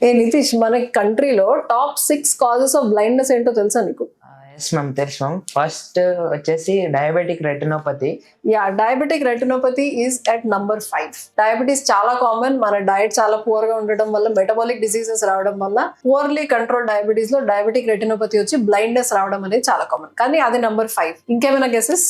ఏ నితీష్, మన కంట్రీలో top 6 causes of blindness ఏంటో తెలుసా నీకు? ఎస్ మ్యామ్, తెలుసు మ్యామ్. ఫస్ట్ వచ్చేసి diabetic retinopathy. Yeah, diabetic retinopathy is at number 5. Diabetes చాలా కామన్. మన డయట్ చాలా పూర్ గా ఉండటం వల్ల, మెటబాలిక్ డిసీజెస్ రావడం వల్ల, పూర్లీ కంట్రోల్ డయాబెటీస్ లో డయాబెటిక్ రెటినోపతి వచ్చి బ్లైండ్నెస్ రావడం అనేది చాలా కామన్. కానీ అది నంబర్ 5. ఇంకేమైనా guesses?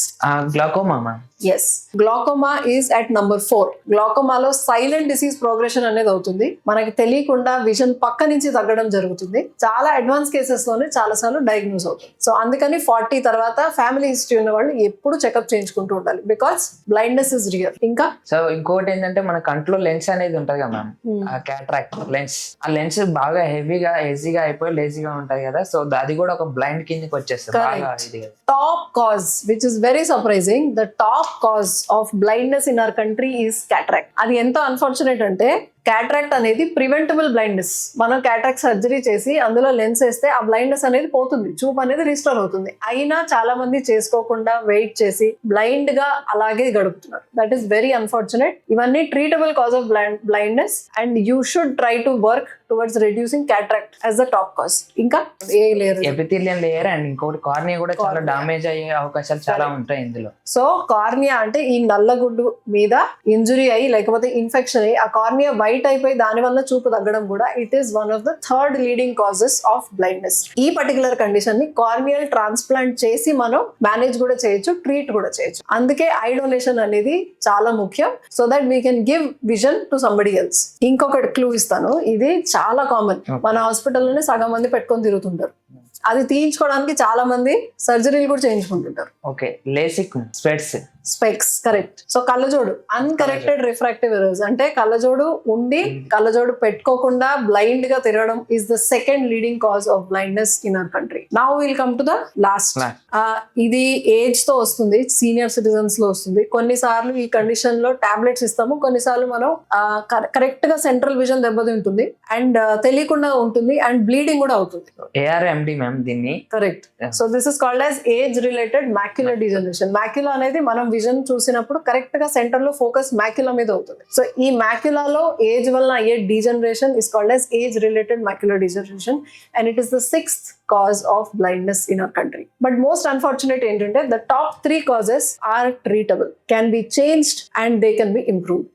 Glaucoma ma'am. Yes, glaucoma is at number 4. గ్లాకోమాలో సైలెంట్ డిసీజ్ ప్రోగ్రెషన్ అనేది అవుతుంది. మనకి తెలియకుండా విజన్ పక్క నుంచి తగ్గడం జరుగుతుంది. చాలా అడ్వాన్స్ కేసెస్ లోనే చాలా సార్లు డయాగ్నోస్ అవుతుంది. సో అందుకని 40 తర్వాత ఫ్యామిలీ హిస్టరీ ఉన్న వాళ్ళు ఎప్పుడు చెకప్ చేయించుకుంటూ ఉండాలి, బికాస్ బ్లైండ్నెస్ ఇస్ రియల్. ఇంకా సో ఇంకోటి ఏంటంటే మన కంట్లో లెన్స్ అనేది ఉంటది కదా మ్యామ్, ఆ క్యాట్రాక్ట్ లెన్స్. ఆ లెన్స్ బాగా హెవీగా ఈజీగా అయిపోయి లేజీగా ఉంటది కదా, సో అది కూడా ఒక బ్లైండ్ కిందకి వచ్చేస్తుంది. బాగా ఇది top cause which is very surprising, the top cause of blindness in our country is cataract. అది ఎంత అన్ఫార్చునేట్ అంటే, క్యాట్రాక్ట్ అనేది ప్రివెంటబుల్ బ్లైండ్నెస్. మనం క్యాట్రాక్ట్ సర్జరీ చేసి అందులో లెన్స్ వేస్తే ఆ బ్లైండ్నెస్ అనేది పోతుంది, చూపు అనేది రిస్టోర్ అవుతుంది. అయినా చాలా మంది చేసుకోకుండా వెయిట్ చేసి బ్లైండ్ గా అలాగే గడుపుతున్నారు. That is very unfortunate. ఇవన్నీ treatable cause of blindness and you should try to work towards reducing cataract as the top cause. ఇంకా ఏ లేయర్? ఎపిథీలియన్ లేయర్ అండ్ ఇంకోటి కార్నియా కూడా చాలా డామేజ్ అయ్యే అవకాశాలు చాలా ఉంటాయి ఇందులో. సో కార్నియా అంటే ఈ నల్లగుడ్డు మీద ఇంజురీ అయ్యి లేకపోతే ఇన్ఫెక్షన్ అయ్యి ఆ కార్నియా వైట్ అయిపోయి దాని వల్ల చూపు తగ్గడం కూడా it is one of the third leading causes of blindness. ఈ పర్టికులర్ కండిషన్ ని కార్నియల్ ట్రాన్స్ప్లాంట్ చేసి మనం మేనేజ్ కూడా చేయొచ్చు, ట్రీట్ కూడా చేయొచ్చు. అందుకే ఐ డొనేషన్ అనేది చాలా ముఖ్యం, so that we can give vision to somebody else. ఇంకొకటి క్లూ ఇస్తాను, ఇది చాలా కామన్. మన హాస్పిటల్లోనే సగం మంది పెట్టుకొని తిరుగుతుంటారు. అది తీయించుకోవడానికి చాలా మంది సర్జరీలు కూడా చేయించుకుంటుంటారు. Okay, LASIK specs, correct. So కళ్ళజోడు, అన్కరెక్టెడ్ రిఫ్రాక్టివ్ ఎర్రర్స్ అంటే కళ్ళజోడు ఉండి కళ్ళజోడు పెట్టుకోకుండా బ్లైండ్ గా తిరగడం is the second leading cause of blindness in our country. Now will come to the last. ఇది ఏజ్ తో వస్తుంది, సీనియర్ సిటిజన్స్ లో వస్తుంది. కొన్నిసార్లు ఈ కండిషన్ లో టాబ్లెట్స్ ఇస్తాము, కొన్నిసార్లు మనం కరెక్ట్ గా సెంట్రల్ విజన్ దెబ్బతింటుంది అండ్ తెలియకుండా ఉంటుంది అండ్ బ్లీడింగ్ కూడా అవుతుంది. ARMD మ్యామ్ దీన్ని. Correct. So this is called as age related macular degeneration. Macula అనేది మనం విజన్ చూసినప్పుడు కరెక్ట్ గా సెంటర్ లో ఫోకస్ మాక్యులా మీద అవుతుంది. సో ఈ మాక్యులాలో ఏజ్ వల్ల అయ్యే degeneration is called as age related macular degeneration and it is the 6th cause of blindness in our country. But most unfortunate ఏంటంటే the top 3 causes are treatable, can be changed and they can be improved.